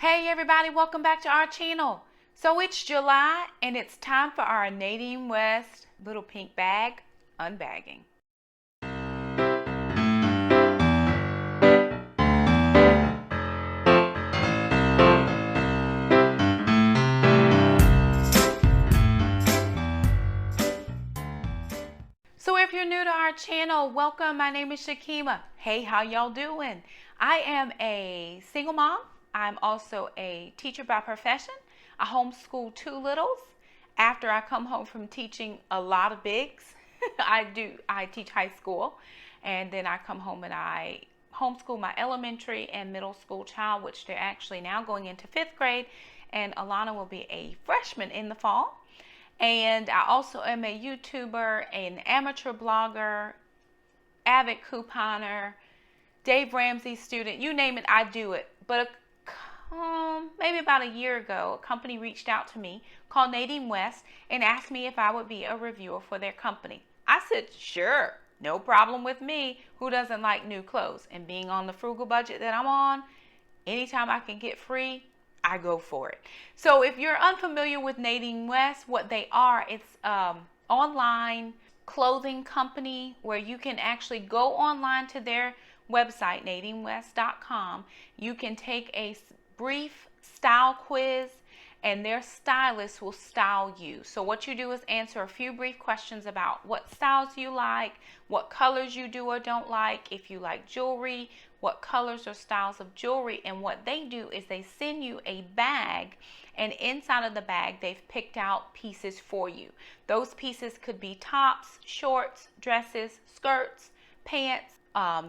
Hey everybody, welcome back to our channel. So it's July and it's time for our Nadine West little pink bag unbagging. So if you're new to our channel, welcome. My name is Shakema. Hey, how y'all doing? I am a single mom. I'm also a teacher by profession. I homeschool two littles. After I come home from teaching a lot of bigs, I teach high school, and then I come home and I homeschool my elementary and middle school child, which they're actually now going into 5th grade, and Alana will be a freshman in the fall. And I also am a YouTuber, an amateur blogger, avid couponer, Dave Ramsey student, you name it, I do it. But maybe about a year ago, a company reached out to me called Nadine West and asked me if I would be a reviewer for their company. I said, sure, no problem with me. Who doesn't like new clothes? And being on the frugal budget that I'm on, anytime I can get free, I go for it. So if you're unfamiliar with Nadine West, what they are, it's online clothing company where you can actually go online to their website, NadineWest.com. You can take a brief style quiz and their stylist will style you. So what you do is answer a few brief questions about what styles you like, what colors you do or don't like, if you like jewelry, what colors or styles of jewelry, and what they do is they send you a bag, and inside of the bag they've picked out pieces for you. Those pieces could be tops, shorts, dresses, skirts, pants,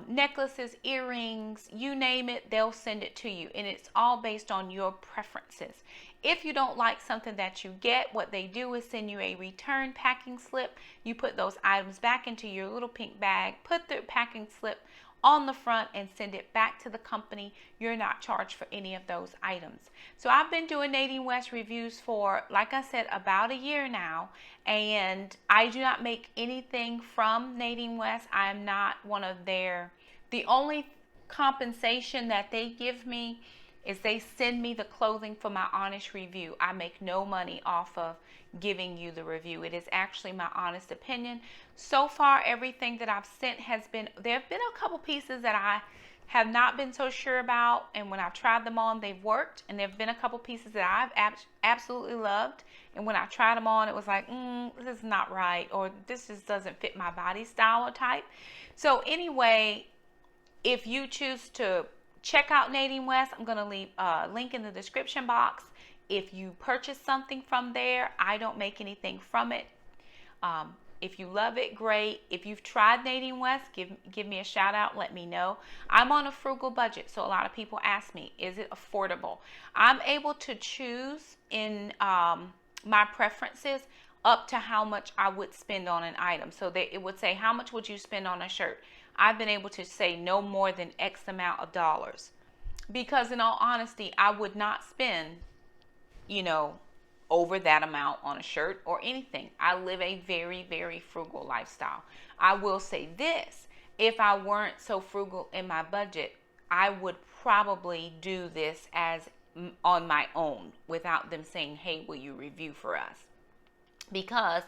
necklaces, earrings, you name it, they'll send it to you, and it's all based on your preferences. If you don't like something that you get, what they do is send you a return packing slip. You put those items back into your little pink bag, put the packing slip on the front and send it back to the company. You're not charged for any of those items. So I've been doing Nadine West reviews for, like I said, about a year now, and I do not make anything from Nadine West. I am not one of the only compensation that they give me is they send me the clothing for my honest review. I make no money off of giving you the review. It is actually my honest opinion. So far, everything that I've sent has been, there have been a couple pieces that I have not been so sure about, and when I've tried them on, they've worked, and there have been a couple pieces that I've absolutely loved, and when I tried them on, it was like, this is not right, or this just doesn't fit my body style or type. So anyway, if you choose to check out Nadine West, I'm going to leave a link in the description box. If you purchase something from there, I don't make anything from it. If you love it, great. If you've tried Nadine West, give me a shout out, let me know. I'm on a frugal budget, so a lot of people ask me, is it affordable? I'm able to choose in my preferences up to how much I would spend on an item. So it would say, how much would you spend on a shirt? I've been able to say no more than X amount of dollars, because in all honesty, I would not spend, over that amount on a shirt or anything. I live a very, very frugal lifestyle. I will say this, if I weren't so frugal in my budget, I would probably do this as on my own without them saying, hey, will you review for us? Because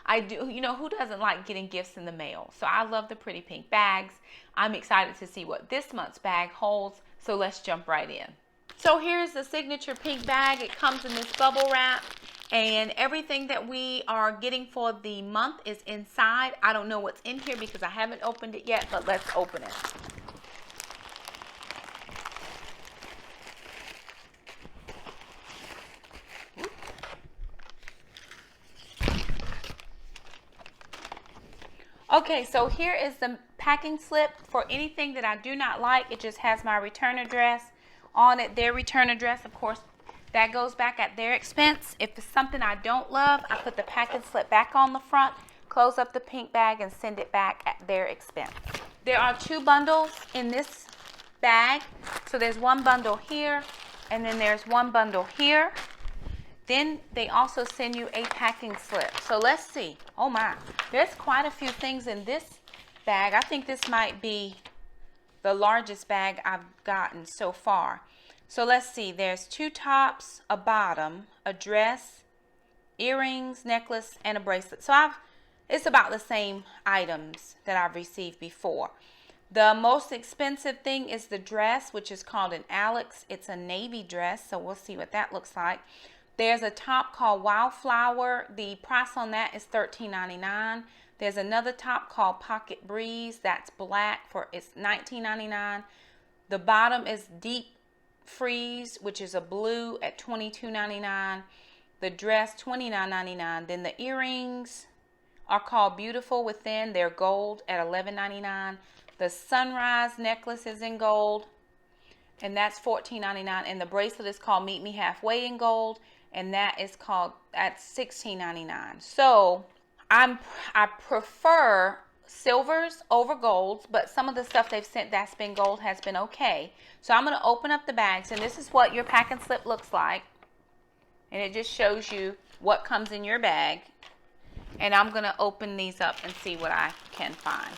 I do, who doesn't like getting gifts in the mail? So I love the pretty pink bags. I'm excited to see what this month's bag holds. So let's jump right in. So here's the signature pink bag. It comes in this bubble wrap, and everything that we are getting for the month is inside. I don't know what's in here because I haven't opened it yet, but let's open it. Okay, so here is the packing slip. For anything that I do not like, it just has my return address on it. Their return address, of course, that goes back at their expense. If it's something I don't love, I put the packing slip back on the front, close up the pink bag, and send it back at their expense. There are 2 bundles in this bag. So there's one bundle here, and then there's one bundle here. Then they also send you a packing slip. So let's see. Oh my, there's quite a few things in this bag. I think this might be the largest bag I've gotten so far. So let's see, there's 2 tops, a bottom, a dress, earrings, necklace, and a bracelet. So it's about the same items that I've received before. The most expensive thing is the dress, which is called an Alex. It's a navy dress, so we'll see what that looks like. There's a top called Wildflower. The price on that is $13.99. There's another top called Pocket Breeze. That's black, it's $19.99. The bottom is Deep Freeze, which is a blue, at $22.99. The dress, $29.99. Then the earrings are called Beautiful Within. They're gold at $11.99. The Sunrise necklace is in gold, and that's $14.99. And the bracelet is called Meet Me Halfway in gold, and that's $16.99. So I prefer silvers over golds, but some of the stuff they've sent that's been gold has been okay. So I'm going to open up the bags, and this is what your packing slip looks like. And it just shows you what comes in your bag. And I'm going to open these up and see what I can find.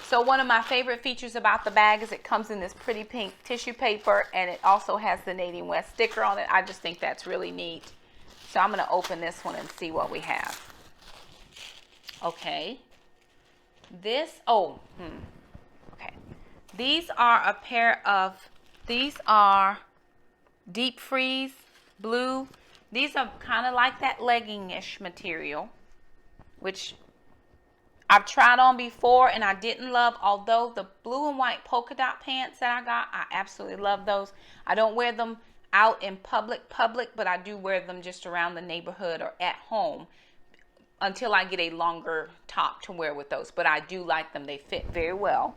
So one of my favorite features about the bag is it comes in this pretty pink tissue paper, and it also has the Nadine West sticker on it. I just think that's really neat. So I'm going to open this one and see what we have. Okay. Okay. These are these are Deep Freeze blue. These are kind of like that legging-ish material, which I've tried on before and I didn't love, although the blue and white polka dot pants that I got, I absolutely love those. I don't wear them out in public, but I do wear them just around the neighborhood or at home until I get a longer top to wear with those. But I do like them. They fit very well.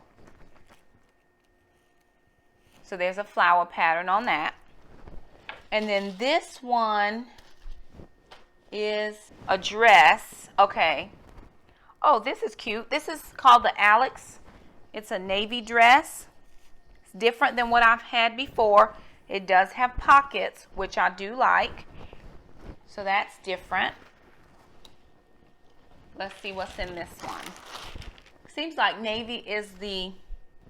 So there's a flower pattern on that. And then this one is a dress. Okay. Oh, this is cute. This is called the Alex. It's a navy dress. It's different than what I've had before. It does have pockets, which I do like. So that's different. Let's see what's in this one. Seems like navy is the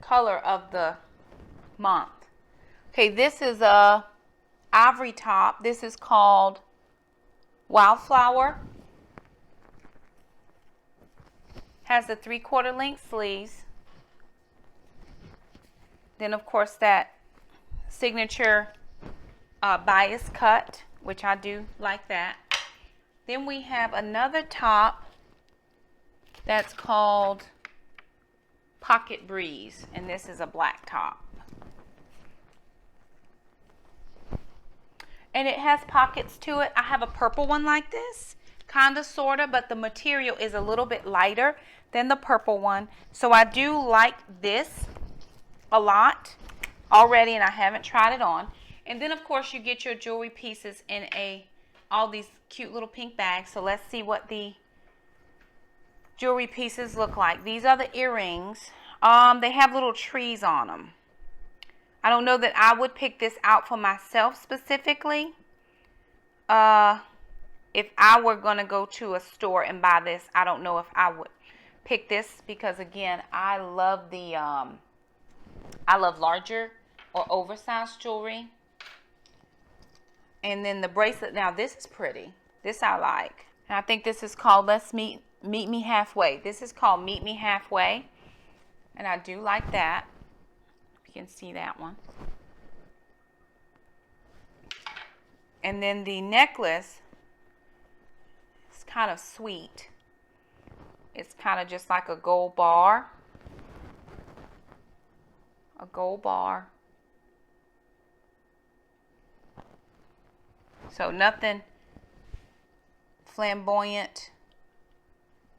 color of the month. Okay, this is a ivory top. This is called Wildflower. Has the 3/4 length sleeves. Then, of course, that signature bias cut, which I do like that. Then we have another top that's called Pocket Breeze, and this is a black top. And it has pockets to it. I have a purple one like this, kind of, sort of, but the material is a little bit lighter than the purple one. So I do like this a lot already, and I haven't tried it on. And then, of course, you get your jewelry pieces in all these cute little pink bags. So let's see what the jewelry pieces look like. These are the earrings. They have little trees on them. I don't know that I would pick this out for myself specifically. If I were going to go to a store and buy this, I don't know if I would pick this, because again, I love larger or oversized jewelry. And then the bracelet, now this is pretty. This I like. And I think this is called Meet Me Halfway. This is called Meet Me Halfway. And I do like that. You can see that one. And then the necklace is kind of sweet. It's kind of just like a gold bar. A gold bar. So nothing flamboyant,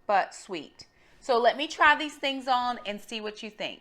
but sweet. So let me try these things on and see what you think.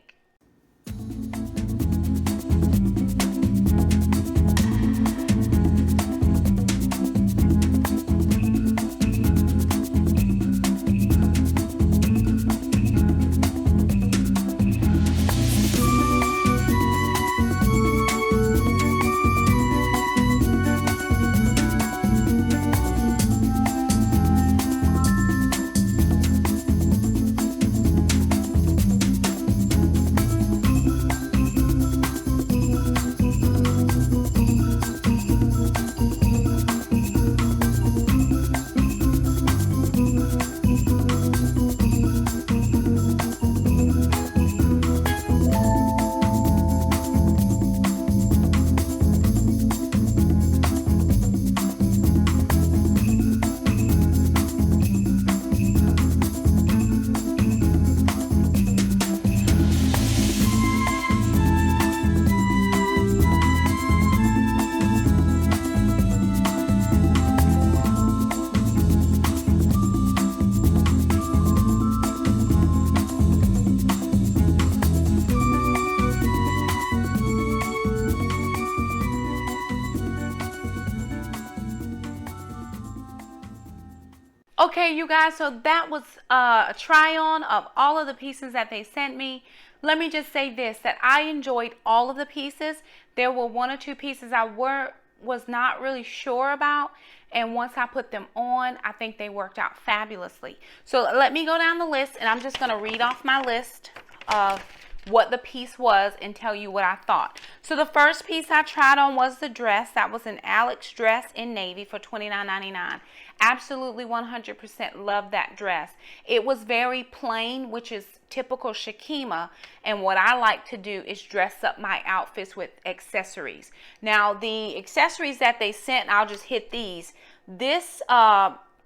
Okay, you guys, so that was a try on of all of the pieces that they sent me. Let me just say this, that I enjoyed all of the pieces. There were one or two pieces I was not really sure about, and once I put them on, I think they worked out fabulously. So let me go down the list, and I'm just going to read off my list of what the piece was and tell you what I thought. So the first piece I tried on was the dress. That was an Alex dress in navy for $29.99. Absolutely 100% love that dress. It was very plain, which is typical Shakema, and what I like to do is dress up my outfits with accessories. Now the accessories that they sent, I'll just hit these. This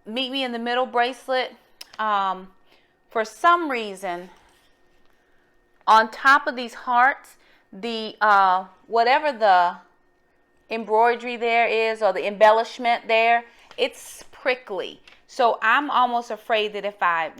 meet me in the middle bracelet, for some reason on top of these hearts, the whatever the embroidery there is or the embellishment there, it's prickly. So I'm almost afraid that if I,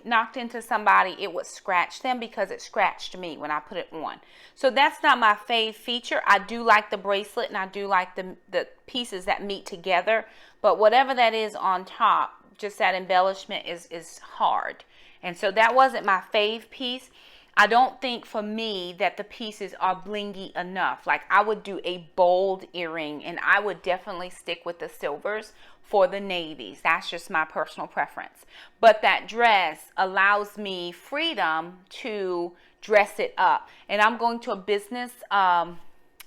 knocked into somebody, it would scratch them, because it scratched me when I put it on. So that's not my fave feature. I do like the bracelet, and I do like the pieces that meet together. But whatever that is on top, just that embellishment is hard. And so that wasn't my fave piece. I don't think for me that the pieces are blingy enough. Like, I would do a bold earring, and I would definitely stick with the silvers for the navies. That's just my personal preference. But that dress allows me freedom to dress it up. And I'm going to a business, I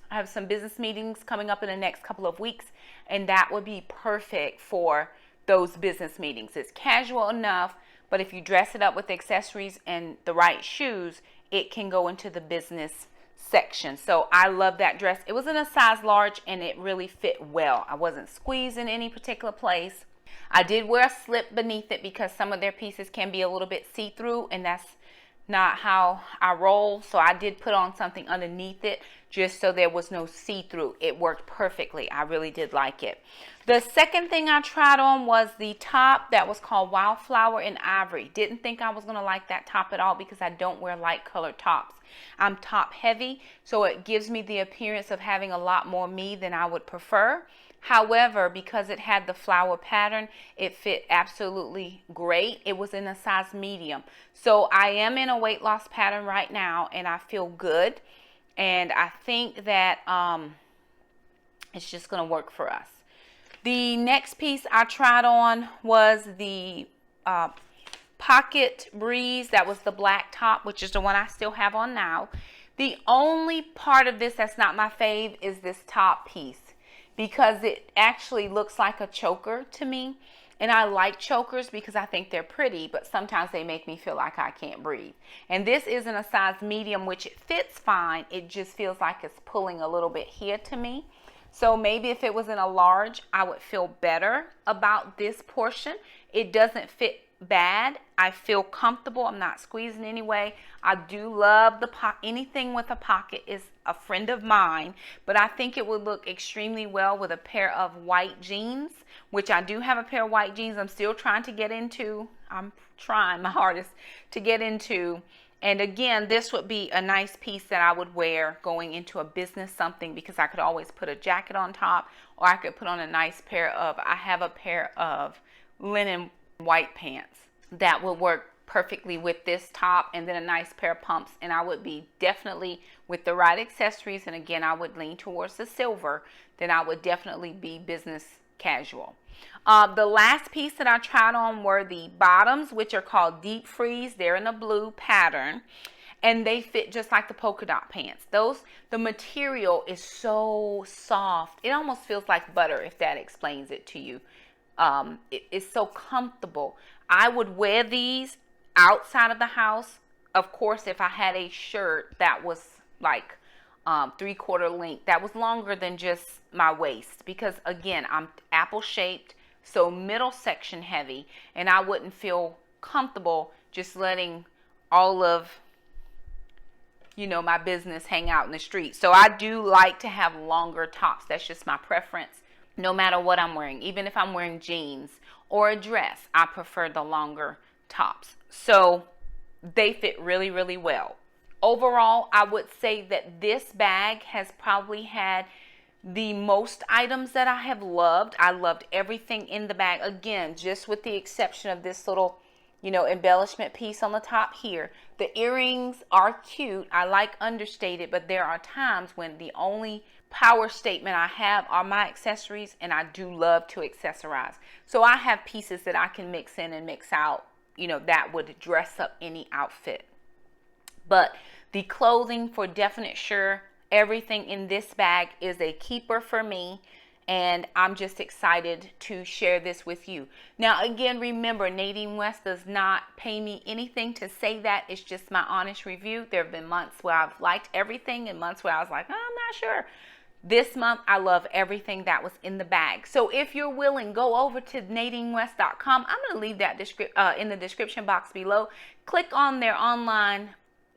have some business meetings coming up in the next couple of weeks, and that would be perfect for those business meetings. It's casual enough, but if you dress it up with accessories and the right shoes, it can go into the business section. So I love that dress. It was in a size large, and it really fit well. I wasn't squeezed in any particular place. I did wear a slip beneath it because some of their pieces can be a little bit see-through, and that's not how I roll. So I did put on something underneath it just so there was no see-through. It worked perfectly. I really did like it. The second thing I tried on was the top that was called Wildflower in Ivory. Didn't think I was going to like that top at all because I don't wear light colored tops. I'm top heavy, so it gives me the appearance of having a lot more me than I would prefer. However, because it had the flower pattern, it fit absolutely great. It was in a size medium. So I am in a weight loss pattern right now, and I feel good. And I think that it's just going to work for us. The next piece I tried on was the Pocket Breeze. That was the black top, which is the one I still have on now. The only part of this that's not my fave is this top piece, because it actually looks like a choker to me. And I like chokers because I think they're pretty, but sometimes they make me feel like I can't breathe. And this isn't a size medium, which it fits fine. It just feels like it's pulling a little bit here to me. So maybe if it was in a large, I would feel better about this portion. It doesn't fit bad. I feel comfortable. I'm not squeezing anyway. I do love the anything with a pocket is a friend of mine, but I think it would look extremely well with a pair of white jeans, which I do have a pair of white jeans I'm still trying to get into. I'm trying my hardest to get into. And again, this would be a nice piece that I would wear going into a business something, because I could always put a jacket on top, or I could put on a nice pair of, I have a pair of linen white pants that would work perfectly with this top, and then a nice pair of pumps, and I would be definitely, with the right accessories, and again I would lean towards the silver, then I would definitely be business casual. The last piece that I tried on were the bottoms, which are called Deep Freeze. They're in a blue pattern, and they fit just like the polka dot pants. The material is so soft. It almost feels like butter, if that explains it to you. It's so comfortable. I would wear these outside of the house. Of course, if I had a shirt that was like 3/4 length, that was longer than just my waist, because again, I'm apple shaped, so middle section heavy, and I wouldn't feel comfortable just letting all of my business hang out in the street. So I do like to have longer tops. That's just my preference. No matter what I'm wearing, even if I'm wearing jeans or a dress, I prefer the longer tops. So they fit really, really well. Overall, I would say that this bag has probably had the most items that I have loved. I loved everything in the bag. Again, just with the exception of this little, embellishment piece on the top here. The earrings are cute. I like understated, but there are times when the only power statement I have are my accessories, and I do love to accessorize. So I have pieces that I can mix in and mix out, that would dress up any outfit. But the clothing, for definite sure, everything in this bag is a keeper for me, and I'm just excited to share this with you. Now, again, remember, Nadine West does not pay me anything to say that. It's just my honest review. There have been months where I've liked everything and months where I was like, oh, I'm not sure. This month, I love everything that was in the bag. So if you're willing, go over to NadineWest.com. I'm going to leave that in the description box below. Click on their online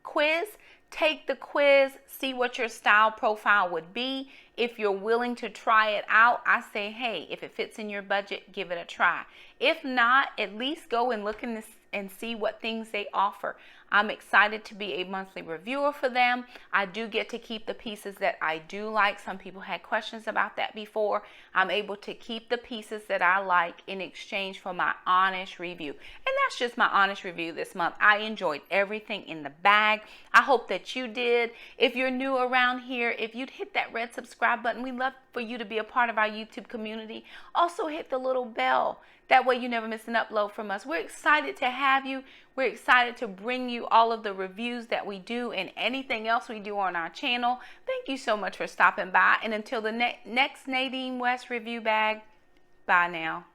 quiz. Take the quiz, see what your style profile would be. If you're willing to try it out, I say, hey, if it fits in your budget, give it a try. If not, at least go and look in this and see what things they offer. I'm excited to be a monthly reviewer for them. I do get to keep the pieces that I do like. Some people had questions about that before. I'm able to keep the pieces that I like in exchange for my honest review. And that's just my honest review this month. I enjoyed everything in the bag. I hope that you did. If you're new around here, if you'd hit that red subscribe button, we'd love for you to be a part of our YouTube community. Also hit the little bell. That way you never miss an upload from us. We're excited to have you. We're excited to bring you all of the reviews that we do and anything else we do on our channel. Thank you so much for stopping by. And until the next Nadine West review bag, bye now.